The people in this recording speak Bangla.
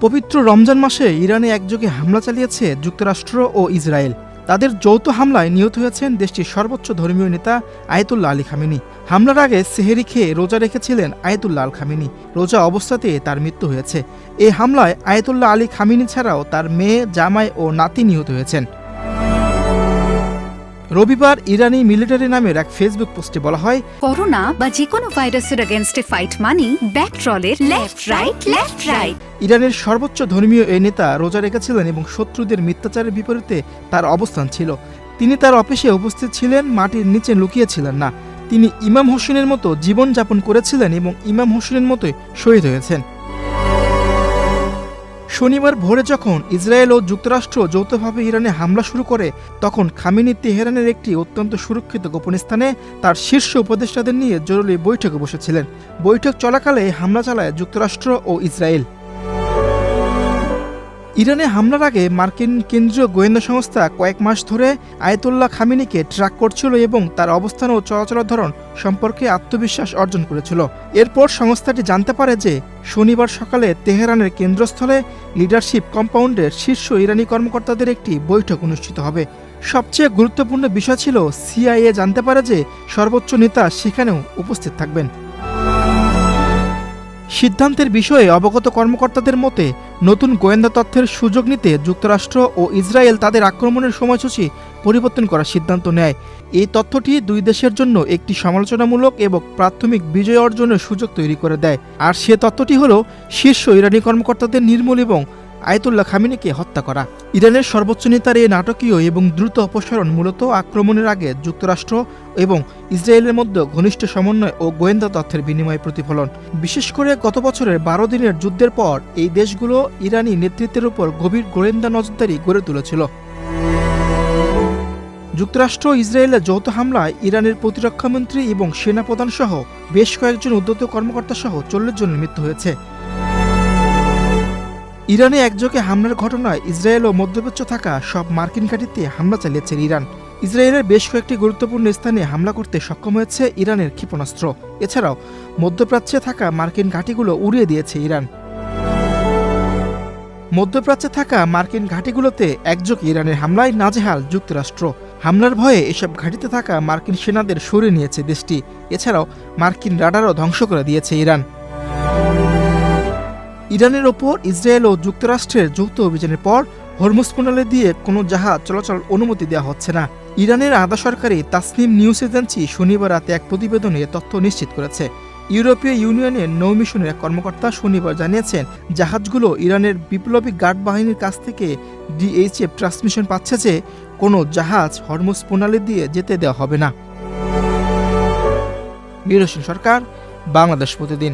পবিত্র রমজান মাসে ইরানে একযোগে হামলা চালিয়েছে যুক্তরাষ্ট্র ও ইসরায়েল। তাদের যৌথ হামলায় নিহত হয়েছেন দেশটির সর্বোচ্চ ধর্মীয় নেতা আয়াতুল্লাহ আলী খামেনি। হামলার আগে সেহেরি খেয়ে রোজা রেখেছিলেন আয়াতুল্লাহ আল খামেনি। রোজা অবস্থাতে তার মৃত্যু হয়েছে। এই হামলায় আয়াতুল্লাহ আলী খামেনি ছাড়াও তার মেয়ে, জামাই ও নাতি নিহত হয়েছেন। রবিবার ইরানি মিলিটারি নামের এক ফেসবুক পোস্টে বলা হয়, করোনা বা যে কোনো ভাইরাসের এগেইনস্টে ফাইট মানি ব্যাকট্রলের লেফট রাইট। ইরানের সর্বোচ্চ ধর্মীয় এই নেতা রোজা রেখেছিলেন এবং শত্রুদের মিথ্যাচারের বিপরীতে তার অবস্থান ছিল। তিনি তার অফিসে উপস্থিত ছিলেন, মাটির নিচে লুকিয়েছিলেন না। তিনি ইমাম হোসেনের মতো জীবনযাপন করেছিলেন এবং ইমাম হোসেনের মতোই শহীদ হয়েছেন। শনিবার ভোরে যখন ইসরায়েল ও যুক্তরাষ্ট্র যৌথভাবে ইরানে হামলা শুরু করে, তখন খামেনি তেহরানের একটি অত্যন্ত সুরক্ষিত গোপন স্থানে তার শীর্ষ উপদেষ্টাদের নিয়ে জরুরি বৈঠকে বসেছিলেন। বৈঠক চলাকালে হামলা চালায় যুক্তরাষ্ট্র ও ইসরায়েল। ইরানে হামলার আগে মার্কিন কেন্দ্রীয় গোয়েন্দা সংস্থা কয়েক মাস ধরে আয়াতুল্লাহ খামেনিকে ট্র্যাক করছিল এবং তার অবস্থান ও চলাচলের ধরন সম্পর্কে আত্মবিশ্বাস অর্জন করেছিল। এরপর সংস্থাটি জানতে পারে যে শনিবার সকালে তেহরানের কেন্দ্রস্থলে লিডারশিপ কম্পাউন্ডের শীর্ষ ইরানি কর্মকর্তাদের একটি বৈঠক অনুষ্ঠিত হবে। সবচেয়ে গুরুত্বপূর্ণ বিষয় ছিল, সিআইএ জানতে পারে যে সর্বোচ্চ নেতা সেখানেও উপস্থিত থাকবেন। সিদ্ধান্তের বিষয়ে অবগত কর্মকর্তাদের মতে, নতুন গোয়েন্দা তথ্যের সুযোগ নিতে যুক্তরাষ্ট্র ও ইসরায়েল তাদের আক্রমণের সময়সূচি পরিবর্তন করার সিদ্ধান্ত নেয়। এই তথ্যটি দুই দেশের জন্য একটি সমালোচনামূলক এবং প্রাথমিক বিজয় অর্জনের সুযোগ তৈরি করে দেয়। আর সে তথ্যটি হল শীর্ষ ইরানি কর্মকর্তাদের নির্মূল এবং আয়াতুল্লাহ খামেনিকে হত্যা করা। ইরানের সর্বোচ্চ নেতার এই নাটকীয় এবং দ্রুত অপসারণ মূলত আক্রমণের আগে যুক্তরাষ্ট্র এবং ইসরায়েলের মধ্যে ঘনিষ্ঠ সমন্বয় ও গোয়েন্দা তথ্যের বিনিময় প্রতিফলন। বিশেষ করে গত বছরের 12 দিনের যুদ্ধের পর এই দেশগুলো ইরানি নেতৃত্বের উপর গভীর গোয়েন্দা নজরদারি গড়ে তুলেছিল। যুক্তরাষ্ট্র ও ইসরায়েলের যৌথ হামলায় ইরানের প্রতিরক্ষামন্ত্রী এবং সেনাপ্রধান সহ বেশ কয়েকজন উদ্ধত কর্মকর্তা সহ 40 জনের মৃত্যু হয়েছে। ইরানে একযোগে হামলার ঘটনায় ইসরায়েল ও মধ্যপ্রাচ্যে থাকা সব মার্কিন ঘাঁটিতে হামলা চালিয়েছে ইরান। ইসরায়েলের বেশ কয়েকটি গুরুত্বপূর্ণ স্থানে হামলা করতে সক্ষম হয়েছে ইরানের ক্ষেপণাস্ত্র। এছাড়াও মধ্যপ্রাচ্যে থাকা মার্কিন ঘাঁটিগুলো উড়িয়ে দিয়েছে ইরান। মধ্যপ্রাচ্যে থাকা মার্কিন ঘাঁটিগুলোতে একযোগে ইরানের হামলায় নাজেহাল যুক্তরাষ্ট্র। হামলার ভয়ে এসব ঘাঁটিতে থাকা মার্কিন সেনাদের সরিয়ে নিয়েছে দেশটি। এছাড়াও মার্কিন রাডারও ধ্বংস করে দিয়েছে ইরান। ইরানের ওপর ইসরায়েল ও যুক্তরাষ্ট্রের যৌথ অভিযানের পর হরমুজ প্রণালী দিয়ে কোনো জাহাজ চলাচল অনুমতি দেওয়া হচ্ছে না। ইরানের আধা সরকারি তাসনিম নিউজ এজেন্সি শনিবার রাতে এক প্রতিবেদনে তথ্য নিশ্চিত করেছে। ইউরোপীয় ইউনিয়নের নৌ মিশনের এক কর্মকর্তা শনিবার জানিয়েছেন, জাহাজগুলো ইরানের বিপ্লবী গার্ড বাহিনীর কাছ থেকে ডিএইচএফ ট্রান্সমিশন পাচ্ছে যে কোনো জাহাজ হরমুজ প্রণালী দিয়ে যেতে দেওয়া হবে না। মীর হোসেন সরকার, বাংলাদেশ প্রতিদিন।